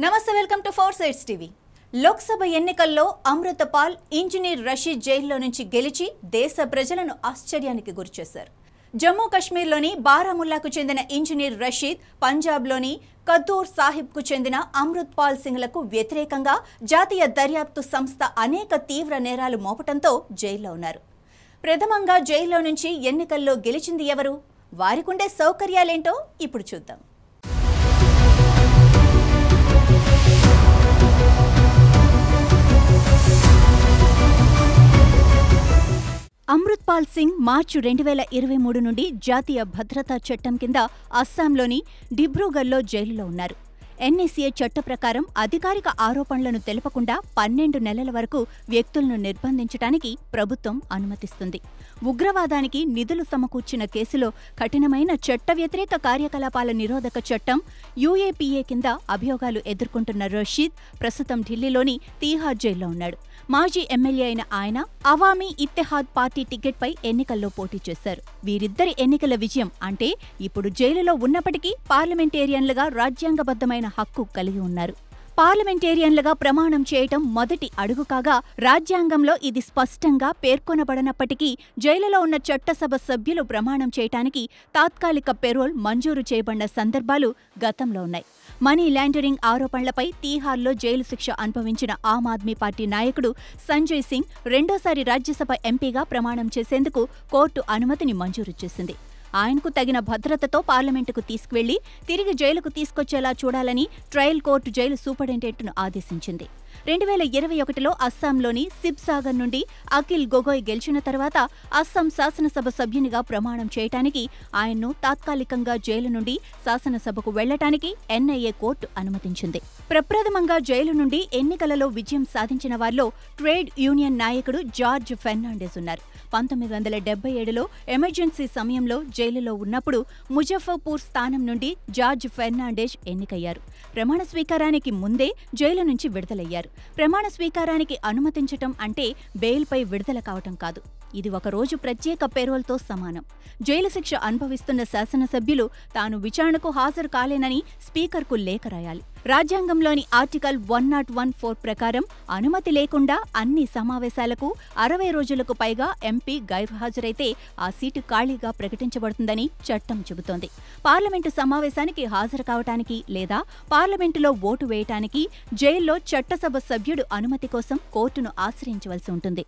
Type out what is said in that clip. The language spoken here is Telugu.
నమస్తే, welcome to four sides TV. Lok Sabha ఎన్నికల్లో అమృతపాల్ ఇంజనీర్ రషీద్ జైల్లో నుంచి గెలిచి దేశ ప్రజలను ఆశ్చర్యానికి గురిచేశారు. జమ్మూ కశ్మీర్లోని బారాముల్లాకు చెందిన ఇంజనీర్ రషీద్ పంజాబ్లోని కదూర్ సాహిబ్కు చెందిన అమృత్పాల్ సింగ్లకు వ్యతిరేకంగా జాతీయ దర్యాప్తు సంస్థ అనేక తీవ్ర నేరాలు మోపటంతో జైల్లో ఉన్నారు. ప్రథమంగా జైల్లో నుంచి ఎన్నికల్లో గెలిచింది ఎవరు? వారికుండే సౌకర్యాలేంటో ఇప్పుడు చూద్దాం. అమృత్పాల్ సింగ్ మార్చి 2023 నుండి జాతీయ భద్రతా చట్టం కింద అస్సాంలోని డిబ్రూగఢ్లో జైలులో ఉన్నారు. ఎన్ఎస్ఏ చట్ట ప్రకారం అధికారిక ఆరోపణలను తెలపకుండా 12 నెలల వరకు వ్యక్తులను నిర్బంధించడానికి ప్రభుత్వం అనుమతిస్తుంది. ఉగ్రవాదానికి నిధులు సమకూర్చిన కేసులో కఠినమైన చట్ట వ్యతిరేక కార్యకలాపాల నిరోధక చట్టం యూఏపీఏ కింద అభియోగాలు ఎదుర్కొంటున్న రషీద్ ప్రస్తుతం ఢిల్లీలోని తీహార్ జైల్లో ఉన్నాడు. మాజీ ఎమ్మెల్యే అయిన ఆయన అవామీ ఇత్తెహాద్ పార్టీ టికెట్పై ఎన్నికల్లో పోటీ చేశారు. వీరిద్దరి ఎన్నికల విజయం అంటే ఇప్పుడు జైలులో ఉన్నప్పటికీ పార్లమెంటేరియన్లుగా రాజ్యాంగబద్ధమైన హక్కు కలిగి ఉన్నారు. పార్లమెంటేరియన్లుగా ప్రమాణం చేయటం మొదటి అడుగు కాగా రాజ్యాంగంలో ఇది స్పష్టంగా పేర్కొనబడనప్పటికీ జైలులో ఉన్న చట్టసభ సభ్యులు ప్రమాణం చేయటానికి తాత్కాలిక పెరోల్ మంజూరు చేయబడిన సందర్భాలు గతంలో ఉన్నాయి. మనీ లాండరింగ్ ఆరోపణలపై తీహార్లో జైలు శిక్ష అనుభవించిన ఆమ్ ఆద్మీ పార్టీ నాయకుడు సంజయ్ సింగ్ రెండోసారి రాజ్యసభ ఎంపీగా ప్రమాణం చేసేందుకు కోర్టు అనుమతిని మంజూరు చేసింది. ఆయనకు తగిన భద్రతతో పార్లమెంటుకు తీసుకువెళ్లి తిరిగి జైలుకు తీసుకొచ్చేలా చూడాలని ట్రయల్ కోర్టు జైలు సూపరింటెండెంట్ను ఆదేశించింది. 2021లో అస్సాంలోని సిబ్సాగర్ నుండి అఖిల్ గొగోయ్ గెలిచిన తర్వాత అస్సాం శాసనసభ సభ్యునిగా ప్రమాణం చేయటానికి ఆయన్ను తాత్కాలికంగా జైలు నుండి శాసనసభకు వెళ్లటానికి ఎన్ఐఏ కోర్టు అనుమతించింది. ప్రప్రథమంగా జైలు నుండి ఎన్నికలలో విజయం సాధించిన వారిలో ట్రేడ్ యూనియన్ నాయకుడు జార్జ్ ఫెర్నాండెస్ ఉన్నారు. 1977లో ఎమర్జెన్సీ సమయంలో జైలులో ఉన్నప్పుడు ముజఫర్పూర్ స్థానం నుండి జార్జ్ ఫెర్నాండెస్ ఎన్నికయ్యారు. ప్రమాణ స్వీకారానికి ముందే జైలు నుంచి విడుదలయ్యారు. ప్రమాణ స్వీకారానికి అనుమతించటం అంటే బెయిల్పై విడుదల కావటం కాదు. ఇది ఒక రోజు ప్రత్యేక పెరోల్తో సమానం. జైలు శిక్ష అనుభవిస్తున్న శాసనసభ్యులు తాను విచారణకు హాజరు కాలేనని స్పీకర్కు లేఖ రాయాలి. రాజ్యాంగంలోని ఆర్టికల్ 101(4) ప్రకారం అనుమతి లేకుండా అన్ని సమావేశాలకు 60 రోజులకు పైగా ఎంపీ గైర్హాజరైతే ఆ సీటు ఖాళీగా ప్రకటించబడుతుందని చట్టం చెబుతోంది. పార్లమెంటు సమావేశానికి హాజరు కావటానికి లేదా పార్లమెంటులో ఓటు వేయటానికి జైల్లో చట్టసభ సభ్యుడు అనుమతి కోసం కోర్టును ఆశ్రయించవలసి ఉంటుంది.